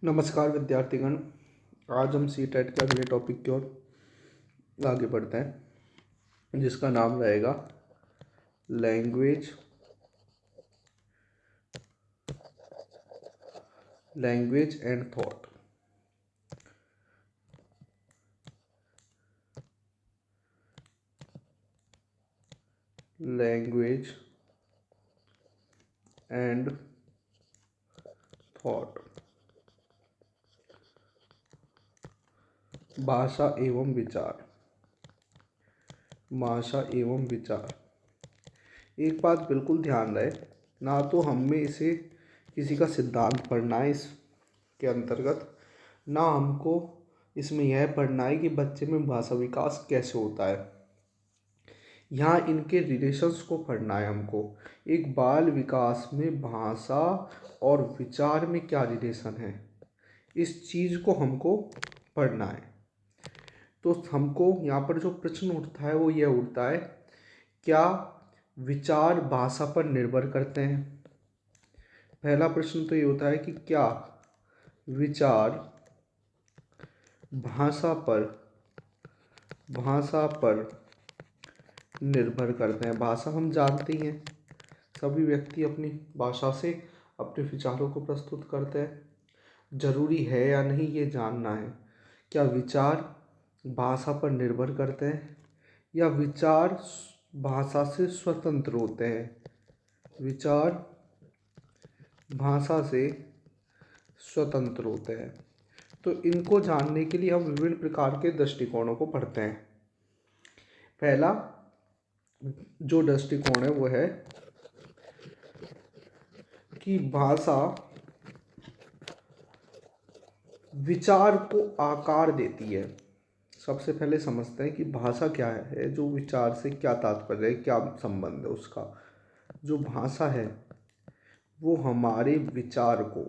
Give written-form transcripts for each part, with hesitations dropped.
नमस्कार विद्यार्थीगण। आज हम सी टेट के अगले टॉपिक की ओर आगे बढ़ते हैं, जिसका नाम रहेगा language and thought. Language and thought, भाषा एवं विचार। भाषा एवं विचार, एक बात बिल्कुल ध्यान रहे, ना तो हमें इसे किसी का सिद्धांत पढ़ना है इसके अंतर्गत, ना हमको इसमें यह पढ़ना है कि बच्चे में भाषा विकास कैसे होता है। यहाँ इनके रिलेशंस को पढ़ना है हमको। एक बाल विकास में भाषा और विचार में क्या रिलेशन है, इस चीज़ को हमको पढ़ना है। तो हमको यहाँ पर जो प्रश्न उठता है वो यह उठता है, क्या विचार भाषा पर निर्भर करते हैं। पहला प्रश्न तो ये होता है कि क्या विचार भाषा पर निर्भर करते हैं। भाषा हम जानते ही हैं, सभी व्यक्ति अपनी भाषा से अपने विचारों को प्रस्तुत करते हैं। जरूरी है या नहीं ये जानना है, क्या विचार भाषा पर निर्भर करते हैं या विचार भाषा से स्वतंत्र होते हैं। विचार भाषा से स्वतंत्र होते हैं। तो इनको जानने के लिए हम विभिन्न प्रकार के दृष्टिकोणों को पढ़ते हैं। पहला जो दृष्टिकोण है वो है कि भाषा विचार को आकार देती है। सबसे पहले समझते हैं कि भाषा क्या है, जो विचार से क्या तात्पर्य है, क्या संबंध है उसका। जो भाषा है वो हमारे विचार को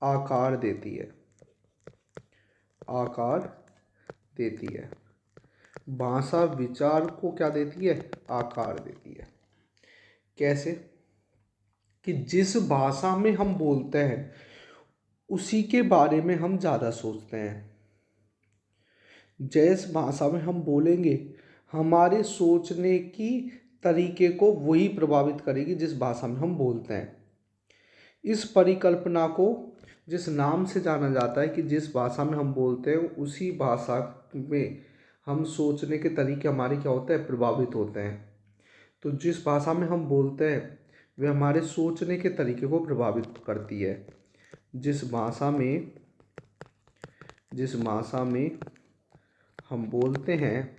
आकार देती है। आकार देती है। भाषा विचार को क्या देती है? आकार देती है। कैसे? कि जिस भाषा में हम बोलते हैं उसी के बारे में हम ज़्यादा सोचते हैं। जिस भाषा में हम बोलेंगे हमारे सोचने की तरीके को वही प्रभावित करेगी जिस भाषा में हम बोलते हैं। इस परिकल्पना को जिस नाम से जाना जाता है कि जिस भाषा में हम बोलते हैं उसी भाषा में हम सोचने के तरीके हमारे क्या होते हैं? प्रभावित होते हैं। तो जिस भाषा में हम बोलते हैं वह हमारे सोचने के तरीके को प्रभावित करती है। जिस भाषा में हम बोलते हैं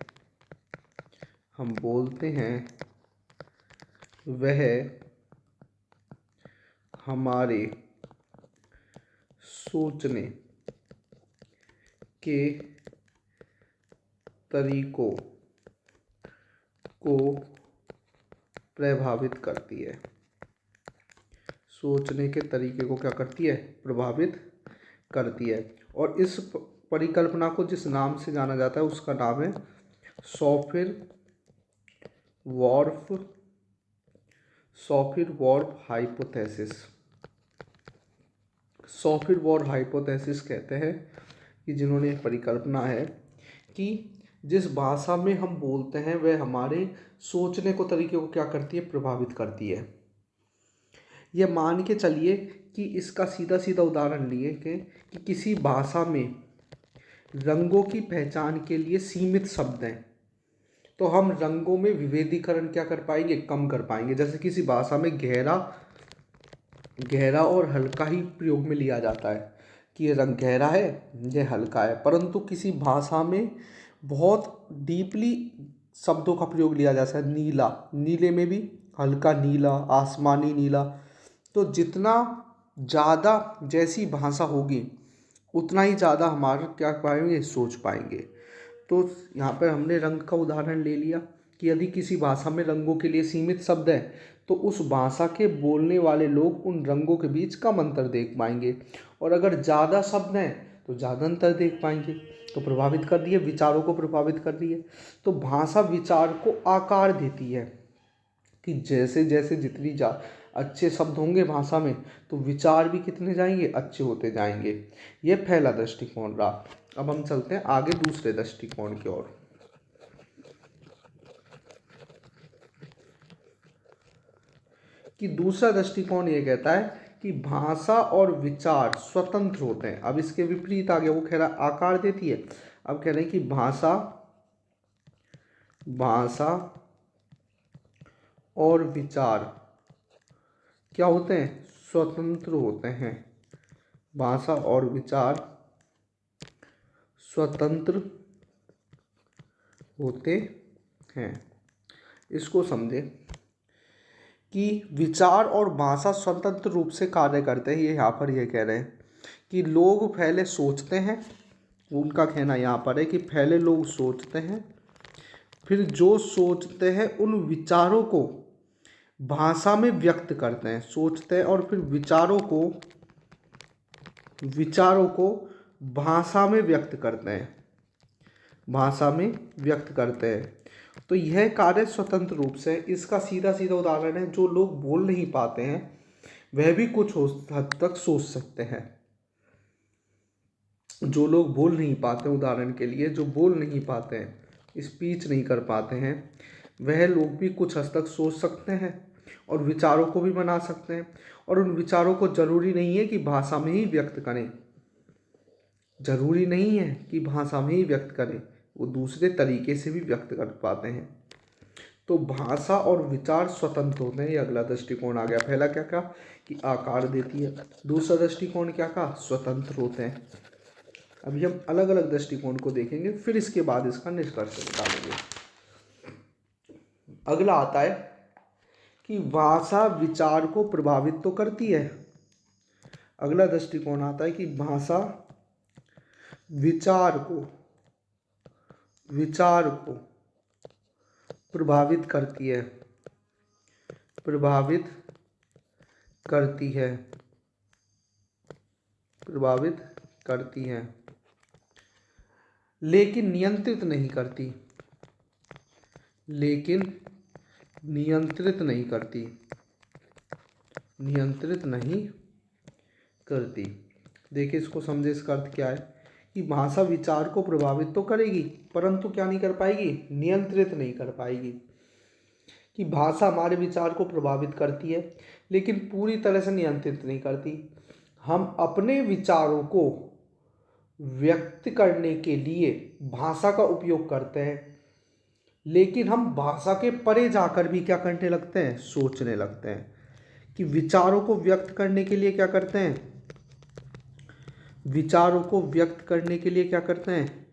वह हमारे सोचने के तरीकों को प्रभावित करती है। सोचने के तरीके को क्या करती है? प्रभावित करती है। और इस परिकल्पना को जिस नाम से जाना जाता है उसका नाम है सॉफिर-वॉर्फ हाइपोथेसिस। सॉफिर-वॉर्फ हाइपोथेसिस कहते हैं कि जिन्होंने एक परिकल्पना है कि जिस भाषा में हम बोलते हैं वह हमारे सोचने को तरीके को क्या करती है? प्रभावित करती है। यह मान के चलिए कि इसका सीधा सीधा उदाहरण लिए कि किसी भाषा में रंगों की पहचान के लिए सीमित शब्द हैं, तो हम रंगों में विभेदीकरण क्या कर पाएंगे? कम कर पाएंगे। जैसे किसी भाषा में गहरा और हल्का ही प्रयोग में लिया जाता है कि ये रंग गहरा है, ये हल्का है, परंतु किसी भाषा में बहुत डीपली शब्दों का प्रयोग लिया जाता है। नीला, नीले में भी हल्का नीला, आसमानी नीला। तो जितना ज़्यादा जैसी भाषा होगी उतना ही ज़्यादा हमारा क्या पाएंगे? सोच पाएंगे। तो यहाँ पर हमने रंग का उदाहरण ले लिया कि यदि किसी भाषा में रंगों के लिए सीमित शब्द है तो उस भाषा के बोलने वाले लोग उन रंगों के बीच कम अंतर देख पाएंगे, और अगर ज़्यादा शब्द हैं तो ज़्यादा अंतर देख पाएंगे। तो प्रभावित कर रही है, विचारों को प्रभावित कर रही है। तो भाषा विचार को आकार देती है कि जैसे जैसे अच्छे शब्द होंगे भाषा में तो विचार भी कितने जाएंगे, अच्छे होते जाएंगे। ये पहला दृष्टिकोण रहा। अब हम चलते हैं आगे दूसरे दृष्टिकोण की ओर। कि दूसरा दृष्टिकोण ये कहता है कि भाषा और विचार स्वतंत्र होते हैं। अब इसके विपरीत आ गया, वो कह रहा आकार देती है, अब कह रहे हैं कि भाषा और विचार क्या होते हैं, स्वतंत्र होते हैं। भाषा और विचार स्वतंत्र होते हैं। इसको समझे कि विचार और भाषा स्वतंत्र रूप से कार्य करते हैं। ये यहाँ पर ये कह रहे हैं कि लोग पहले सोचते हैं, उनका कहना यहाँ पर है कि पहले लोग सोचते हैं, फिर जो सोचते हैं उन विचारों को भाषा में व्यक्त करते हैं। सोचते हैं और फिर विचारों को भाषा में व्यक्त करते हैं, भाषा में व्यक्त करते हैं। तो यह कार्य स्वतंत्र रूप से, इसका सीधा सीधा उदाहरण है, जो लोग बोल नहीं पाते हैं वह भी कुछ हद तक सोच सकते हैं। जो लोग बोल नहीं पाते, उदाहरण के लिए जो बोल नहीं पाते हैं, स्पीच नहीं कर पाते हैं, वह लोग भी कुछ हद तक सोच सकते हैं और विचारों को भी बना सकते हैं। और उन विचारों को जरूरी नहीं है कि भाषा में ही व्यक्त करें, जरूरी नहीं है कि भाषा में ही व्यक्त करें, वो दूसरे तरीके से भी व्यक्त कर पाते हैं। तो भाषा और विचार स्वतंत्र होते हैं। ये अगला दृष्टिकोण आ गया। पहला क्या कहा कि आकार देती है, दूसरा दृष्टिकोण क्या कहा, स्वतंत्र होते हैं। अभी हम अलग अलग दृष्टिकोण को देखेंगे, फिर इसके बाद इसका निष्कर्ष निकालेंगे। अगला आता है कि भाषा विचार को प्रभावित तो करती है। अगला दृष्टिकोण आता है कि भाषा विचार को प्रभावित करती है, प्रभावित करती है, लेकिन नियंत्रित नहीं करती, नियंत्रित नहीं करती। देखिए इसको समझे, इसका अर्थ क्या है कि भाषा विचार को प्रभावित तो करेगी परंतु क्या नहीं कर पाएगी, नियंत्रित नहीं कर पाएगी। कि भाषा हमारे विचार को प्रभावित करती है लेकिन पूरी तरह से नियंत्रित नहीं करती। हम अपने विचारों को व्यक्त करने के लिए भाषा का उपयोग करते हैं, लेकिन हम भाषा के परे जाकर भी क्या करने लगते हैं, सोचने लगते हैं। कि विचारों को व्यक्त करने के लिए क्या करते हैं, विचारों को व्यक्त करने के लिए क्या करते हैं,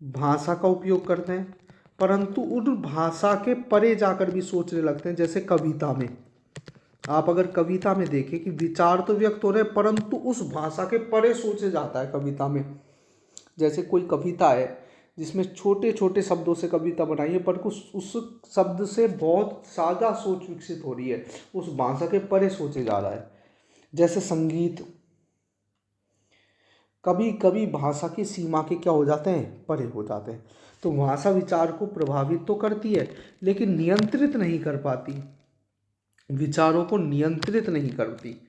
भाषा का उपयोग करते हैं, परंतु उन भाषा के परे जाकर भी सोचने लगते हैं। जैसे कविता में, आप अगर कविता में देखें कि विचार तो व्यक्त हो रहे हैं परंतु उस भाषा के परे सोचे जाता है कविता में। जैसे कोई कविता है जिसमें छोटे छोटे शब्दों से कविता बनाई है, पर कुछ उस शब्द से बहुत सादा सोच विकसित हो रही है, उस भाषा के परे सोचे जा रहा है। जैसे संगीत, कभी कभी भाषा की सीमा के क्या हो जाते हैं, परे हो जाते हैं। तो भाषा विचार को प्रभावित तो करती है लेकिन नियंत्रित नहीं कर पाती, विचारों को नियंत्रित नहीं करती।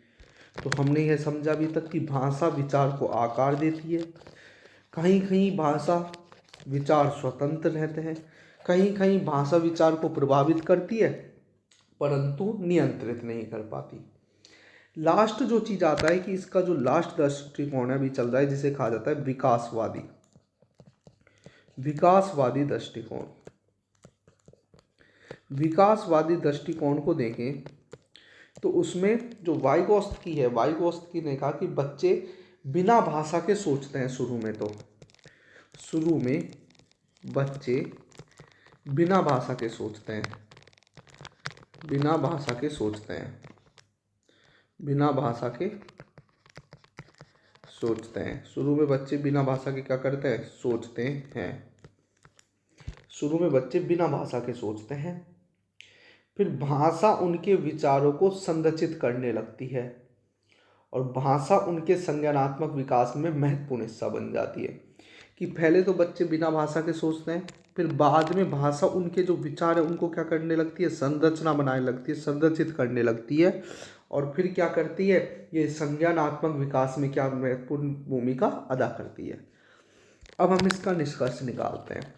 तो हमने यह समझा अभी तक कि भाषा विचार को आकार देती है, कहीं कहीं भाषा विचार स्वतंत्र रहते हैं, कहीं कहीं भाषा विचार को प्रभावित करती है परंतु नियंत्रित नहीं कर पाती। लास्ट जो चीज आता है कि इसका जो लास्ट दृष्टिकोण है अभी चल रहा है, जिसे कहा जाता है विकासवादी दृष्टिकोण। विकासवादी दृष्टिकोण को देखें तो उसमें जो वाइगोत्स्की ने कहा कि बच्चे बिना भाषा के सोचते हैं। शुरू में बच्चे बिना भाषा के सोचते हैं, बिना भाषा के सोचते हैं। शुरू में बच्चे बिना भाषा के क्या करते हैं, सोचते हैं। शुरू में बच्चे बिना भाषा के सोचते हैं, फिर भाषा उनके विचारों को संरचित करने लगती है और भाषा उनके संज्ञानात्मक विकास में महत्वपूर्ण हिस्सा बन जाती है। कि पहले तो बच्चे बिना भाषा के सोचते हैं, फिर बाद में भाषा उनके जो विचार है उनको क्या करने लगती है, संरचना बनाने लगती है, संरचित करने लगती है और फिर क्या करती है, ये संज्ञानात्मक विकास में क्या महत्वपूर्ण भूमिका अदा करती है। अब हम इसका निष्कर्ष निकालते हैं।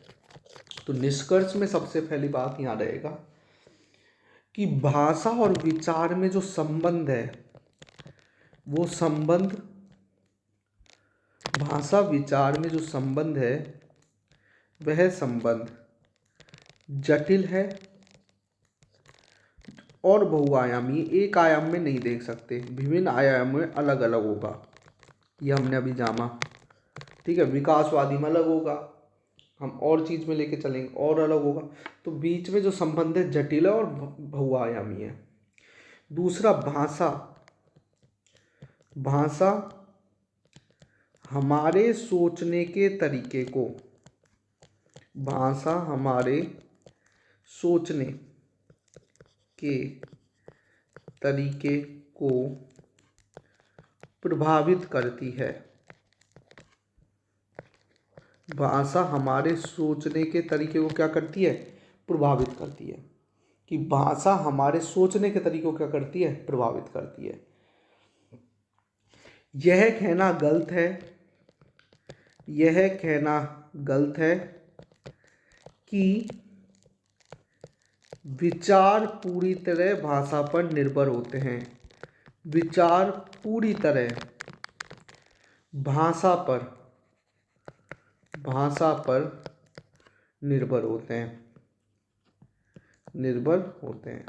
तो निष्कर्ष में सबसे पहली बात यहाँ रहेगा कि भाषा और विचार में जो संबंध है, वो संबंध, भाषा विचार में जो संबंध है वह संबंध जटिल है और बहुआयामी, एक आयाम में नहीं देख सकते, विभिन्न आयामों में अलग अलग होगा। ये हमने अभी जाना, ठीक है। विकासवादी में अलग होगा, हम और चीज़ में लेके चलेंगे और अलग होगा। तो बीच में जो संबंध है जटिल है और बहुआयामी है। दूसरा भाषा, भाषा हमारे सोचने के तरीके को, भाषा हमारे सोचने के तरीके को प्रभावित करती है। भाषा हमारे सोचने के तरीके को क्या करती है, प्रभावित करती है। कि भाषा हमारे सोचने के तरीके को क्या करती है, प्रभावित करती है। यह कहना गलत है, यह कहना गलत है कि विचार पूरी तरह भाषा पर निर्भर होते हैं। विचार पूरी तरह भाषा पर निर्भर होते हैं, निर्भर होते हैं।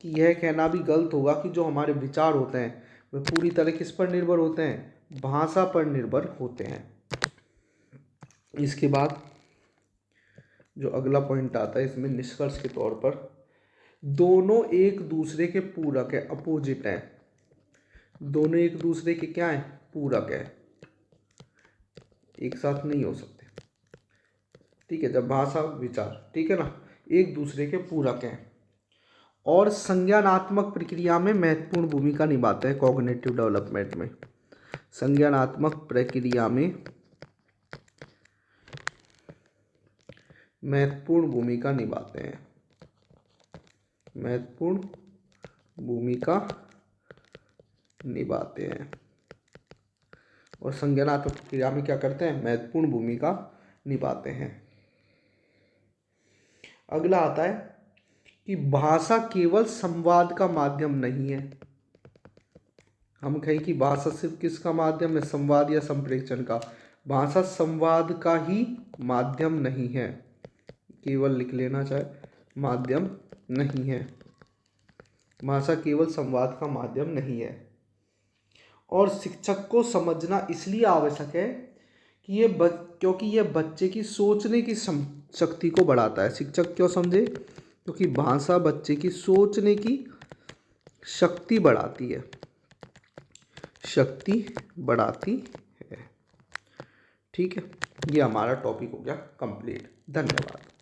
कि यह कहना भी गलत होगा कि जो हमारे विचार होते हैं वे पूरी तरह किस पर निर्भर होते हैं, भाषा पर निर्भर होते हैं। इसके बाद जो अगला पॉइंट आता है इसमें निष्कर्ष के तौर पर, दोनों एक दूसरे के पूरक है, अपोजिट है। दोनों एक दूसरे के क्या है, पूरक है, एक साथ नहीं हो सकते, ठीक है। जब भाषा विचार, ठीक है ना, एक दूसरे के पूरक हैं और संज्ञानात्मक प्रक्रिया में महत्वपूर्ण भूमिका निभाते हैं। कॉग्निटिव डेवलपमेंट में, संज्ञानात्मक प्रक्रिया में महत्वपूर्ण भूमिका निभाते हैं, महत्वपूर्ण भूमिका निभाते हैं। और संज्ञानात्मक प्रक्रिया में क्या करते हैं, महत्वपूर्ण भूमिका निभाते हैं। अगला आता है कि भाषा केवल संवाद का माध्यम नहीं है। हम कहें कि भाषा सिर्फ किसका माध्यम है, संवाद या संप्रेषण का। भाषा संवाद का ही माध्यम नहीं है, केवल लिख लेना चाहे, माध्यम नहीं है। भाषा केवल संवाद का माध्यम नहीं है। और शिक्षक को समझना इसलिए आवश्यक है कि क्योंकि यह बच्चे की सोचने की शक्ति को बढ़ाता है। शिक्षक क्यों समझे, क्योंकि भाषा बच्चे की सोचने की शक्ति बढ़ाती है, शक्ति बढ़ाती है, ठीक है। ये हमारा टॉपिक हो गया कंप्लीट। धन्यवाद।